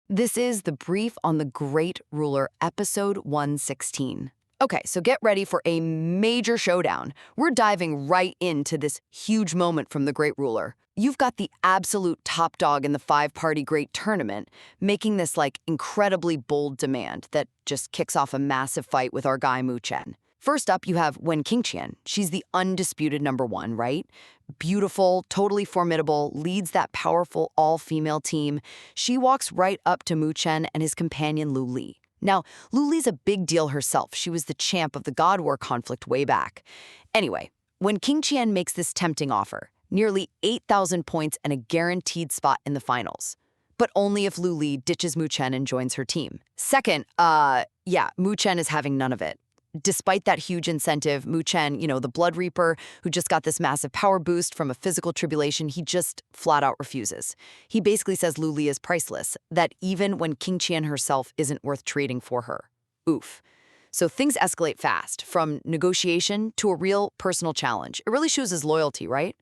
This is the brief on the Great Ruler, episode 116. Okay, so get ready for a major showdown. We're diving right into this huge moment from the Great Ruler. You've got the absolute top dog in the five-party Great Tournament, making this incredibly bold demand that just kicks off a massive fight with our guy Chen. First up, you have Wen Qingqian. She's the undisputed number one, right? Beautiful, totally formidable, leads that powerful all-female team. She walks right up to Chen and his companion Lu Li. Now, Lu Li's a big deal herself. She was the champ of the God War conflict way back. Anyway, when Qingqian makes this tempting offer, nearly 8,000 points and a guaranteed spot in the finals. But only if Lu Li ditches Chen and joins her team. Second, Chen is having none of it. Despite that huge incentive, Chen, the Blood Reaper, who just got this massive power boost from a physical tribulation, he just flat out refuses. He basically says Lu Li is priceless, that even when Qingqian herself isn't worth trading for her. Oof. So things escalate fast, from negotiation to a real personal challenge. It really shows his loyalty, right?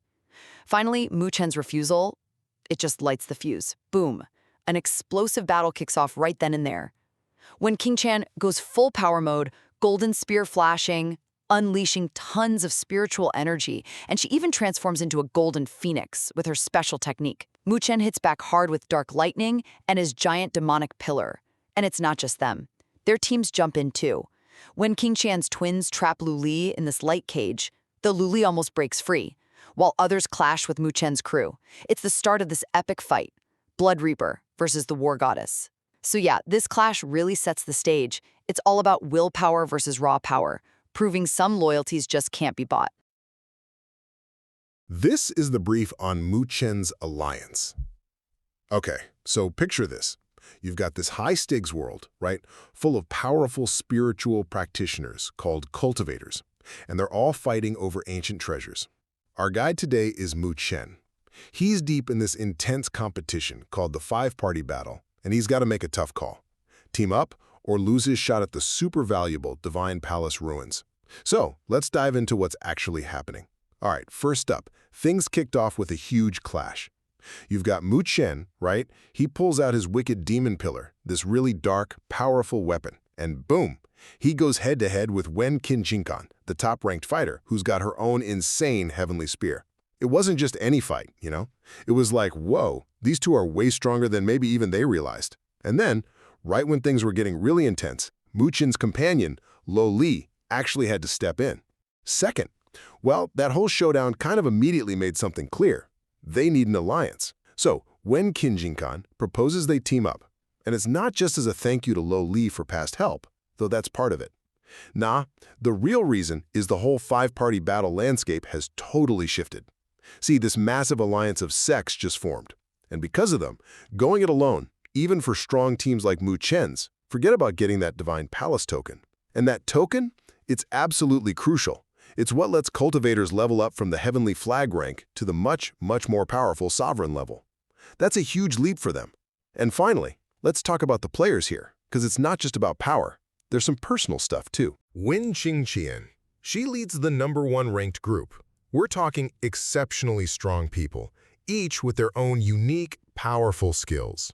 Finally, Chen's refusal, it just lights the fuse. Boom. An explosive battle kicks off right then and there. When Qingqian goes full power mode, golden spear flashing, unleashing tons of spiritual energy, and she even transforms into a golden phoenix with her special technique. Chen hits back hard with dark lightning and his giant demonic pillar. And it's not just them. Their teams jump in too. When Qingqian's twins trap Lu Li in this light cage, the Lu Li almost breaks free, while others clash with Chen's crew. It's the start of this epic fight, Blood Reaper versus the War Goddess. So yeah, this clash really sets the stage. It's all about willpower versus raw power, proving some loyalties just can't be bought. This is the brief on Chen's alliance. Okay, so picture this. You've got this high-stakes world, right, full of powerful spiritual practitioners called cultivators, and they're all fighting over ancient treasures. Our guide today is Chen. He's deep in this intense competition called the five-party battle, and he's got to make a tough call. Team up or lose his shot at the super valuable Divine Palace ruins. So let's dive into what's actually happening. All right, first up, things kicked off with a huge clash. You've got Chen, right? He pulls out his wicked demon pillar, this really dark, powerful weapon, and boom, he goes head-to-head with Wen Qingqian, the top-ranked fighter who's got her own insane heavenly spear. It wasn't just any fight, It was like, whoa, these two are way stronger than maybe even they realized. And then, right when things were getting really intense, Chen's companion, Lu Li, actually had to step in. Second, well, that whole showdown kind of immediately made something clear. They need an alliance. So, Wen Qingqian proposes they team up. And it's not just as a thank you to Lu Li for past help, though that's part of it. Nah, the real reason is the whole five-party battle landscape has totally shifted. See, this massive alliance of sects just formed. And because of them, going it alone, even for strong teams like Chen's, forget about getting that Divine Palace token. And that token, it's absolutely crucial. It's what lets cultivators level up from the heavenly flag rank to the much, much more powerful sovereign level. That's a huge leap for them. And finally, let's talk about the players here, because it's not just about power. There's some personal stuff too. Wen Qingqian, she leads the #1 ranked group. We're talking exceptionally strong people, each with their own unique, powerful skills.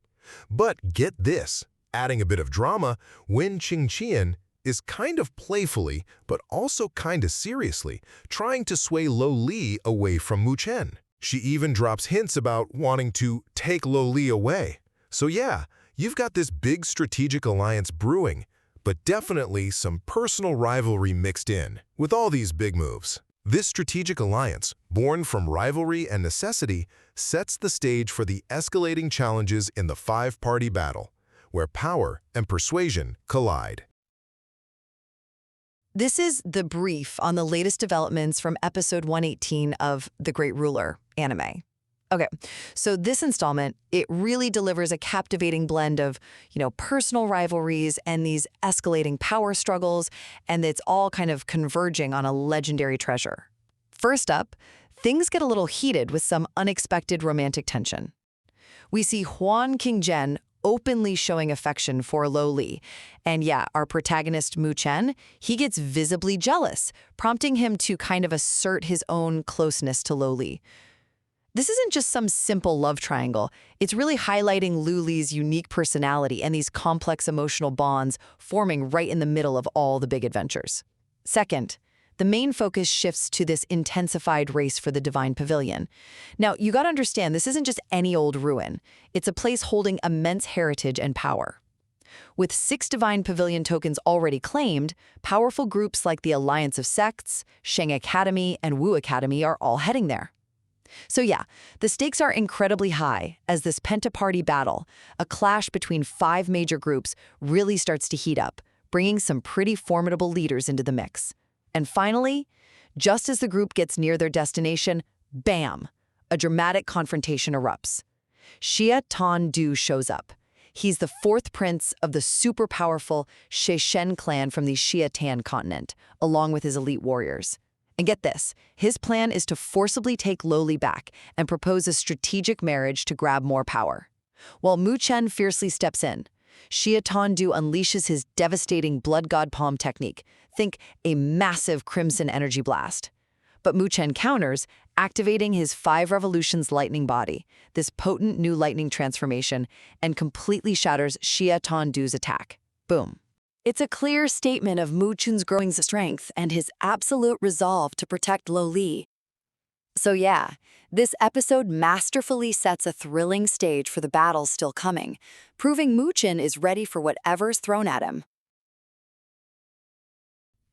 But get this, adding a bit of drama, Wen Qingqian is kind of playfully, but also kind of seriously, trying to sway Lu Li away from Chen. She even drops hints about wanting to take Lu Li away. So yeah, you've got this big strategic alliance brewing, but definitely some personal rivalry mixed in with all these big moves. This strategic alliance, born from rivalry and necessity, sets the stage for the escalating challenges in the five-party battle, where power and persuasion collide. This is the brief on the latest developments from episode 118 of The Great Ruler anime. Okay, so this installment, it really delivers a captivating blend of, personal rivalries and these escalating power struggles, and it's all kind of converging on a legendary treasure. First up, things get a little heated with some unexpected romantic tension. We see Huan Qingjian openly showing affection for Lu Li. And yeah, our protagonist Chen, he gets visibly jealous, prompting him to kind of assert his own closeness to Lu Li. This isn't just some simple love triangle. It's really highlighting Lu Li's unique personality and these complex emotional bonds forming right in the middle of all the big adventures. Second, the main focus shifts to this intensified race for the Divine Pavilion. Now, you gotta understand, this isn't just any old ruin. It's a place holding immense heritage and power. With 6 Divine Pavilion tokens already claimed, powerful groups like the Alliance of Sects, Sheng Academy, and Wu Academy are all heading there. So yeah, the stakes are incredibly high as this pentaparty battle, a clash between 5 major groups, really starts to heat up, bringing some pretty formidable leaders into the mix. And finally, just as the group gets near their destination, bam! A dramatic confrontation erupts. Xia Tan Du shows up. He's the 4th prince of the super-powerful Shen clan from the Xia Tan continent, along with his elite warriors. And get this, his plan is to forcibly take Lu Li back and propose a strategic marriage to grab more power. While Mu Chen fiercely steps in, Xia Tan Du unleashes his devastating blood god palm technique. Think a massive crimson energy blast. But Mu Chen counters, activating his 5 revolutions lightning body, this potent new lightning transformation, and completely shatters Xia Tan Du's attack. Boom. It's a clear statement of Mu Chen's growing strength and his absolute resolve to protect Lu Li. So yeah, this episode masterfully sets a thrilling stage for the battles still coming, proving Mu Chen is ready for whatever's thrown at him.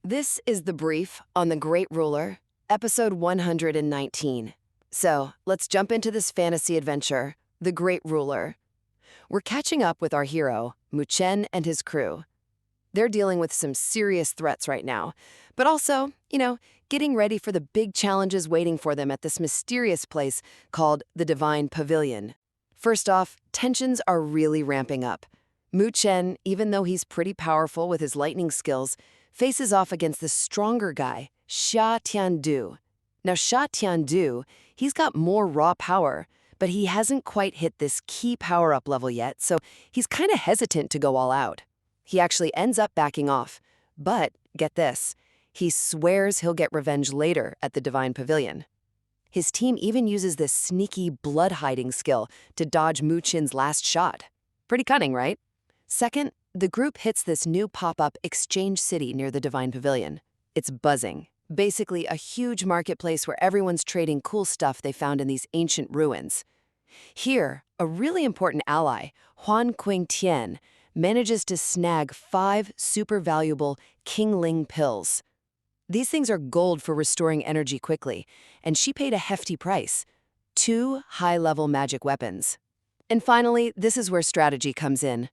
This is the brief on the Great Ruler, episode 119. So let's jump into this fantasy adventure, the Great Ruler. We're catching up with our hero, Mu Chen and his crew. They're dealing with some serious threats right now, but also, getting ready for the big challenges waiting for them at this mysterious place called the Divine Pavilion. First off, tensions are really ramping up. Mu Chen, even though he's pretty powerful with his lightning skills, faces off against the stronger guy, Xia Tian Du. Now, Xia Tian Du, he's got more raw power, but he hasn't quite hit this key power-up level yet, so he's kind of hesitant to go all out. He actually ends up backing off. But, get this, he swears he'll get revenge later at the Divine Pavilion. His team even uses this sneaky blood-hiding skill to dodge Mu Chen's last shot. Pretty cunning, right? Second, the group hits this new pop-up exchange city near the Divine Pavilion. It's buzzing. Basically a huge marketplace where everyone's trading cool stuff they found in these ancient ruins. Here, a really important ally, Huan Qing Tian, manages to snag 5 super valuable King Ling pills. These things are gold for restoring energy quickly, and she paid a hefty price, 2 high-level magic weapons. And finally, this is where strategy comes in.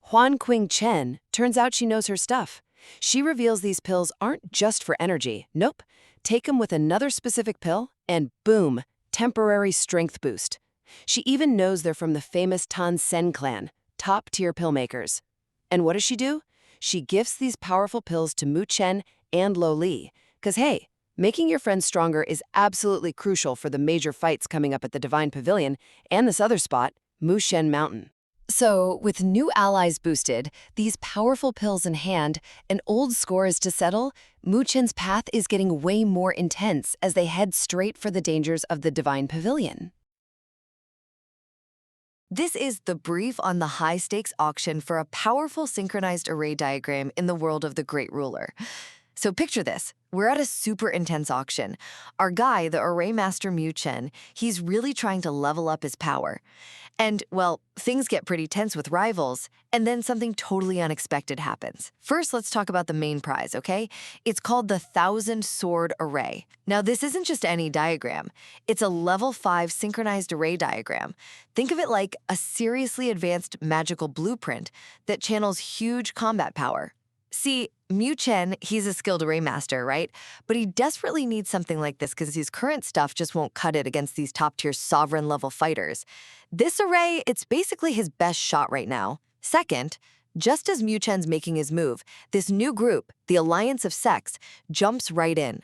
Huan Qing Chen turns out she knows her stuff. She reveals these pills aren't just for energy. Nope. Take them with another specific pill, and boom, temporary strength boost. She even knows they're from the famous Tan Sen clan, top-tier pill makers. And what does she do? She gifts these powerful pills to Mu Chen and Lu Li. Because hey, making your friends stronger is absolutely crucial for the major fights coming up at the Divine Pavilion and this other spot, Mu Shen Mountain. So, with new allies boosted, these powerful pills in hand, and old scores to settle, Mu Chen's path is getting way more intense as they head straight for the dangers of the Divine Pavilion. This is the brief on the high-stakes auction for a powerful synchronized array diagram in the world of the Great Ruler. So picture this. We're at a super intense auction. Our guy, the array master Mu Chen, he's really trying to level up his power. And, well, things get pretty tense with rivals, and then something totally unexpected happens. First, let's talk about the main prize, okay? It's called the 1,000 Sword Array. Now, this isn't just any diagram. It's a level 5 synchronized array diagram. Think of it like a seriously advanced magical blueprint that channels huge combat power. See, Mu Chen, he's a skilled array master, right? But he desperately needs something like this because his current stuff just won't cut it against these top-tier sovereign-level fighters. This array, it's basically his best shot right now. Second, just as Mu Chen's making his move, this new group, the Alliance of Sects, jumps right in.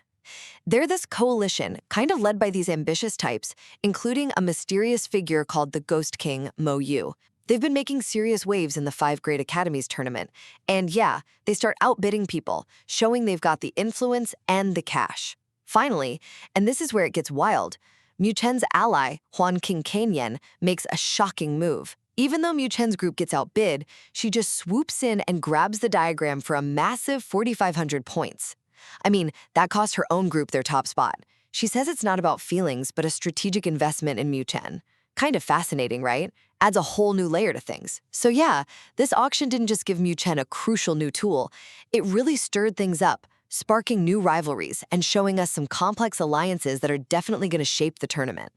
They're this coalition, kind of led by these ambitious types, including a mysterious figure called the Ghost King, Mo Yu. They've been making serious waves in the 5 Great Academies tournament. And yeah, they start outbidding people, showing they've got the influence and the cash. Finally, and this is where it gets wild, Mu Chen's ally, Huan Qingcanyan, makes a shocking move. Even though Mu Chen's group gets outbid, she just swoops in and grabs the diagram for a massive 4,500 points. I mean, that cost her own group their top spot. She says it's not about feelings, but a strategic investment in Mu Chen. Kind of fascinating, right? Adds a whole new layer to things. So yeah, this auction didn't just give Mu Chen a crucial new tool, it really stirred things up, sparking new rivalries and showing us some complex alliances that are definitely going to shape the tournament.